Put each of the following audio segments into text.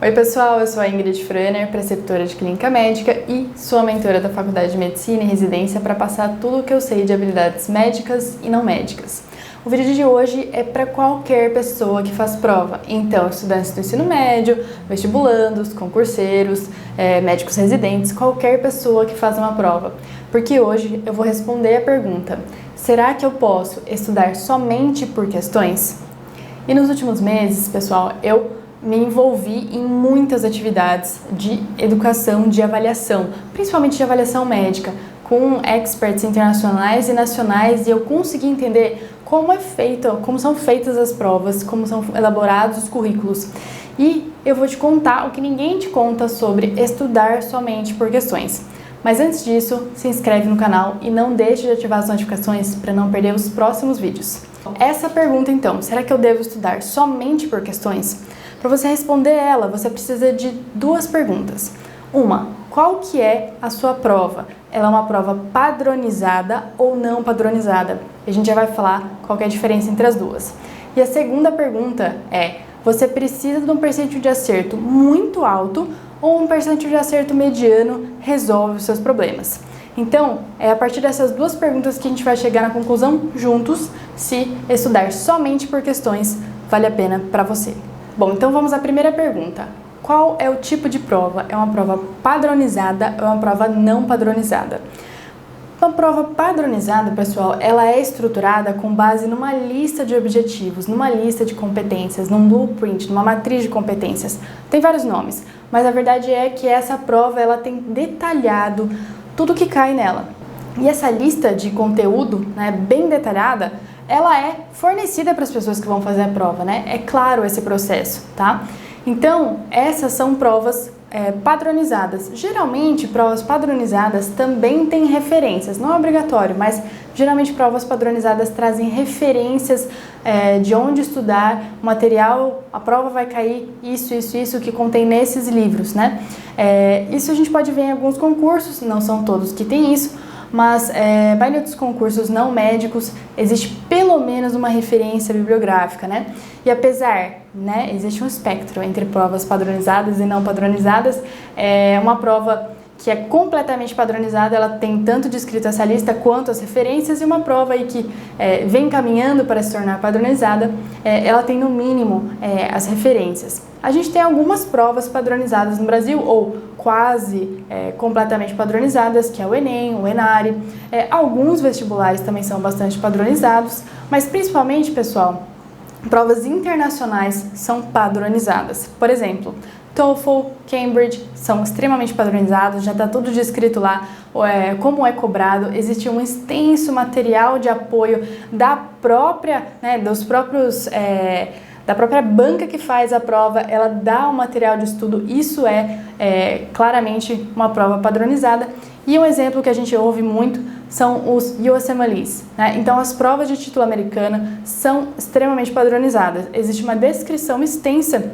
Oi pessoal, eu sou a Ingrid Franer, preceptora de Clínica Médica e sou a mentora da Faculdade de Medicina e Residência para passar tudo o que eu sei de habilidades médicas e não médicas. O vídeo de hoje é para qualquer pessoa que faz prova, então estudantes do ensino médio, vestibulandos, concurseiros, médicos residentes, qualquer pessoa que faz uma prova. Porque hoje eu vou responder a pergunta: será que eu posso estudar somente por questões? E nos últimos meses, pessoal, eu me envolvi em muitas atividades de educação, de avaliação, principalmente de avaliação médica, com experts internacionais e nacionais, e eu consegui entender como são feitas as provas, como são elaborados os currículos. E eu vou te contar o que ninguém te conta sobre estudar somente por questões. Mas antes disso, se inscreve no canal e não deixe de ativar as notificações para não perder os próximos vídeos. Essa pergunta então, será que eu devo estudar somente por questões? Para você responder ela, você precisa de duas perguntas. Uma, qual que é a sua prova? Ela é uma prova padronizada ou não padronizada? A gente já vai falar qual que é a diferença entre as duas. E a segunda pergunta é, você precisa de um percentual de acerto muito alto ou um percentual de acerto mediano resolve os seus problemas? Então, é a partir dessas duas perguntas que a gente vai chegar na conclusão juntos se estudar somente por questões vale a pena para você. Bom, então vamos à primeira pergunta. Qual é o tipo de prova? É uma prova padronizada ou é uma prova não padronizada? Uma prova padronizada, pessoal, ela é estruturada com base numa lista de objetivos, numa lista de competências, num blueprint, numa matriz de competências. Tem vários nomes, mas a verdade é que essa prova ela tem detalhado tudo que cai nela. E essa lista de conteúdo, né, bem detalhada, ela é fornecida para as pessoas que vão fazer a prova, né? É claro esse processo, tá? Então, essas são provas padronizadas. Geralmente, provas padronizadas também têm referências, não é obrigatório, mas geralmente provas padronizadas trazem referências de onde estudar, o material, a prova vai cair isso que contém nesses livros, né? Isso a gente pode ver em alguns concursos, não são todos que tem isso, mas vai em outros concursos não médicos, existe pelo menos uma referência bibliográfica, né? E apesar, né, existe um espectro entre provas padronizadas e não padronizadas, uma prova que é completamente padronizada, ela tem tanto descrito essa lista quanto as referências, e uma prova aí que vem caminhando para se tornar padronizada, ela tem no mínimo as referências. A gente tem algumas provas padronizadas no Brasil, ou quase completamente padronizadas, que é o Enem, o Enare. Alguns vestibulares também são bastante padronizados, mas principalmente, pessoal, provas internacionais são padronizadas. Por exemplo, TOEFL, Cambridge são extremamente padronizados, já está tudo descrito lá, como é cobrado, existe um extenso material de apoio da própria banca que faz a prova, ela dá um material de estudo, isso é claramente uma prova padronizada. E um exemplo que a gente ouve muito são os USMLEs, né? Então, as provas de título americana são extremamente padronizadas, existe uma descrição extensa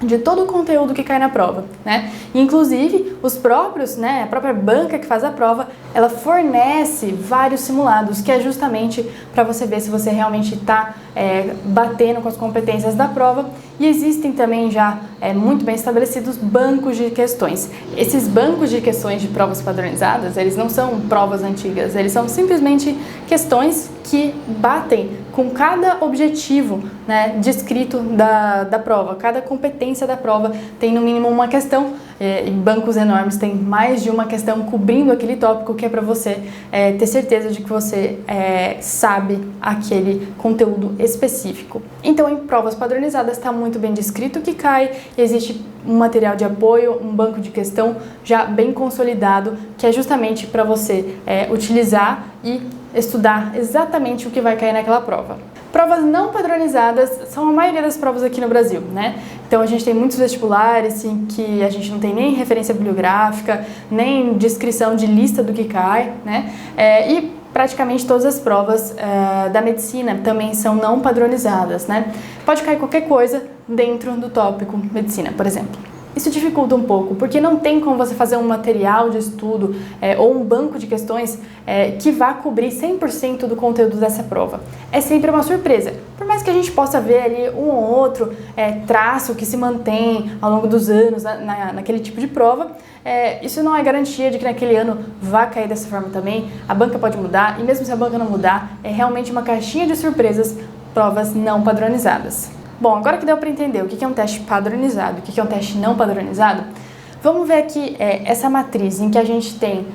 de todo o conteúdo que cai na prova, né? Inclusive, os próprios, né, a própria banca que faz a prova, ela fornece vários simulados, que é justamente para você ver se você realmente está batendo com as competências da prova. E existem também já muito bem estabelecidos bancos de questões. Esses bancos de questões de provas padronizadas, eles não são provas antigas, eles são simplesmente questões que batem com cada objetivo, né, descrito da prova. Cada competência da prova tem no mínimo uma questão, e bancos enormes têm mais de uma questão cobrindo aquele tópico, que é para você ter certeza de que você sabe aquele conteúdo específico. Então, em provas padronizadas está muito bem descrito o que cai, existe um material de apoio, um banco de questão já bem consolidado, que é justamente para você utilizar e estudar exatamente o que vai cair naquela prova. Provas não padronizadas são a maioria das provas aqui no Brasil, né? Então a gente tem muitos vestibulares em que a gente não tem nem referência bibliográfica, nem descrição de lista do que cai, né? E praticamente todas as provas da medicina também são não padronizadas, né? Pode cair qualquer coisa dentro do tópico medicina, por exemplo. Isso dificulta um pouco, porque não tem como você fazer um material de estudo ou um banco de questões que vá cobrir 100% do conteúdo dessa prova. É sempre uma surpresa. Por mais mais que a gente possa ver ali um ou outro traço que se mantém ao longo dos anos naquele tipo de prova, isso não é garantia de que naquele ano vá cair dessa forma também. A banca pode mudar, e mesmo se a banca não mudar, é realmente uma caixinha de surpresas, provas não padronizadas. Bom, agora que deu para entender o que é um teste padronizado e o que é um teste não padronizado, vamos ver aqui essa matriz em que a gente tem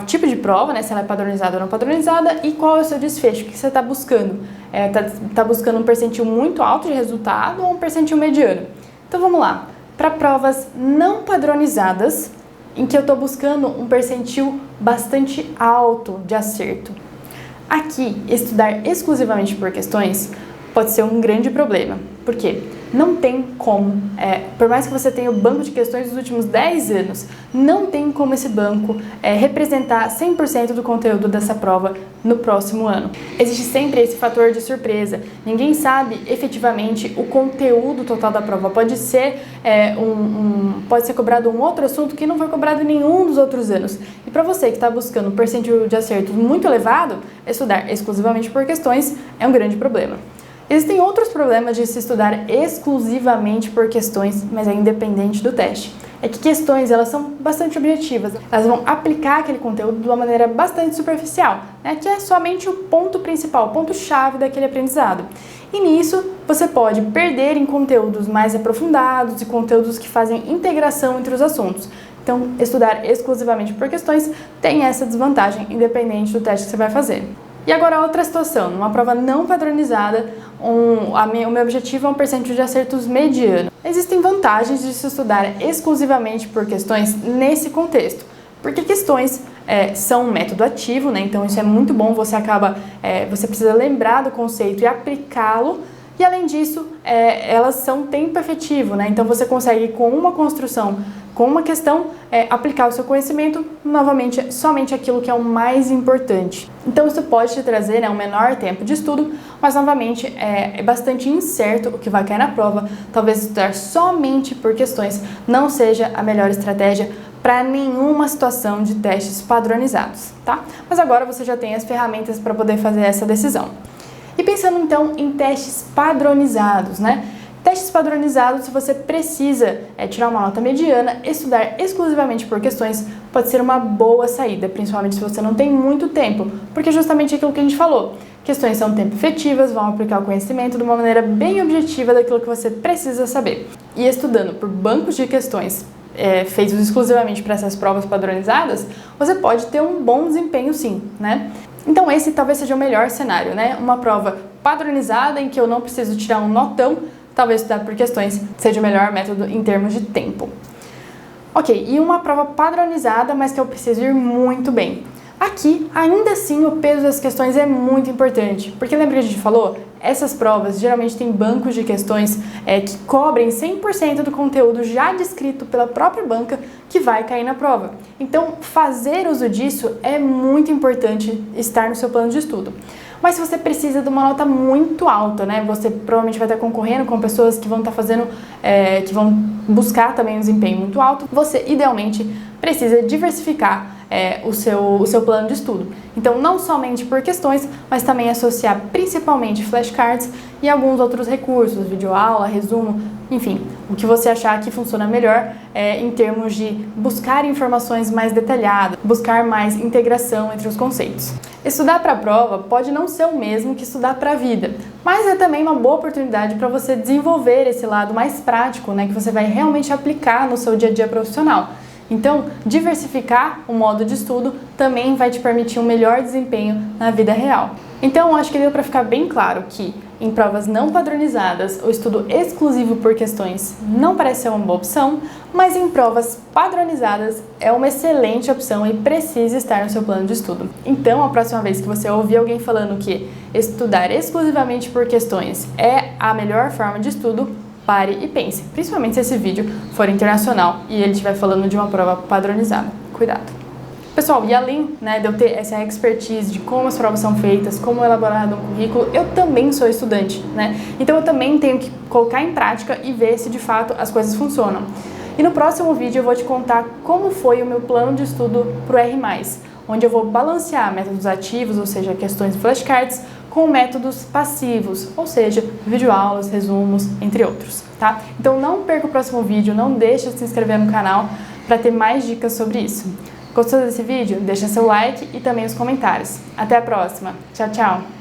o tipo de prova, né, se ela é padronizada ou não padronizada, e qual é o seu desfecho, o que você está buscando. Tá buscando um percentil muito alto de resultado ou um percentil mediano? Então vamos lá. Para provas não padronizadas, em que eu estou buscando um percentil bastante alto de acerto. Aqui, estudar exclusivamente por questões pode ser um grande problema. Por quê? Não tem como, por mais que você tenha o banco de questões dos últimos 10 anos, não tem como esse banco representar 100% do conteúdo dessa prova no próximo ano. Existe sempre esse fator de surpresa. Ninguém sabe efetivamente o conteúdo total da prova. Pode ser cobrado um outro assunto que não foi cobrado em nenhum dos outros anos. E para você que está buscando um percentil de acerto muito elevado, estudar exclusivamente por questões é um grande problema. Existem outros problemas de se estudar exclusivamente por questões, mas é independente do teste. É que questões, elas são bastante objetivas, elas vão aplicar aquele conteúdo de uma maneira bastante superficial, né, que é somente o ponto principal, o ponto-chave daquele aprendizado. E nisso, você pode perder em conteúdos mais aprofundados e conteúdos que fazem integração entre os assuntos. Então, estudar exclusivamente por questões tem essa desvantagem, independente do teste que você vai fazer. E agora outra situação, numa prova não padronizada, o meu objetivo é um percentil de acertos mediano. Existem vantagens de se estudar exclusivamente por questões nesse contexto, porque questões são um método ativo, né? Então isso é muito bom, você precisa lembrar do conceito e aplicá-lo, e além disso, elas são tempo efetivo, né? Então você consegue com uma construção, com uma questão, aplicar o seu conhecimento, novamente, somente aquilo que é o mais importante. Então isso pode te trazer um menor tempo de estudo, mas novamente é bastante incerto o que vai cair na prova. Talvez estudar somente por questões não seja a melhor estratégia para nenhuma situação de testes padronizados, tá? Mas agora você já tem as ferramentas para poder fazer essa decisão. E pensando então em testes padronizados, né? Testes padronizados, se você precisa tirar uma nota mediana, estudar exclusivamente por questões pode ser uma boa saída, principalmente se você não tem muito tempo, porque justamente aquilo que a gente falou, questões são tempo efetivas, vão aplicar o conhecimento de uma maneira bem objetiva daquilo que você precisa saber. E estudando por bancos de questões feitos exclusivamente para essas provas padronizadas, você pode ter um bom desempenho sim, né? Então esse talvez seja o melhor cenário, né? Uma prova padronizada em que eu não preciso tirar um notão, talvez estudar por questões seja o melhor método em termos de tempo. Ok, e uma prova padronizada, mas que eu preciso ir muito bem. Aqui, ainda assim, o peso das questões é muito importante, porque lembra que a gente falou? Essas provas geralmente têm bancos de questões que cobrem 100% do conteúdo já descrito pela própria banca que vai cair na prova. Então, fazer uso disso é muito importante estar no seu plano de estudo. Mas se você precisa de uma nota muito alta, né? Você provavelmente vai estar concorrendo com pessoas que vão estar fazendo, que vão buscar também um desempenho muito alto. Você, idealmente, precisa diversificar o seu plano de estudo. Então, não somente por questões, mas também associar principalmente flashcards e alguns outros recursos, videoaula, resumo, enfim, o que você achar que funciona melhor em termos de buscar informações mais detalhadas, buscar mais integração entre os conceitos. Estudar para a prova pode não ser o mesmo que estudar para a vida, mas é também uma boa oportunidade para você desenvolver esse lado mais prático, né, que você vai realmente aplicar no seu dia a dia profissional. Então, diversificar o modo de estudo também vai te permitir um melhor desempenho na vida real. Então, acho que deu para ficar bem claro que em provas não padronizadas, o estudo exclusivo por questões não parece ser uma boa opção, mas em provas padronizadas é uma excelente opção e precisa estar no seu plano de estudo. Então, a próxima vez que você ouvir alguém falando que estudar exclusivamente por questões é a melhor forma de estudo, pare e pense, principalmente se esse vídeo for internacional e ele estiver falando de uma prova padronizada. Cuidado! Pessoal, e além de eu ter essa expertise de como as provas são feitas, como elaborar um currículo, eu também sou estudante, né? Então eu também tenho que colocar em prática e ver se de fato as coisas funcionam. E no próximo vídeo eu vou te contar como foi o meu plano de estudo para o R+, onde eu vou balancear métodos ativos, ou seja, questões flashcards, com métodos passivos, ou seja, videoaulas, resumos, entre outros, tá? Então não perca o próximo vídeo, não deixe de se inscrever no canal para ter mais dicas sobre isso. Gostou desse vídeo? Deixa seu like e também os comentários. Até a próxima. Tchau, tchau!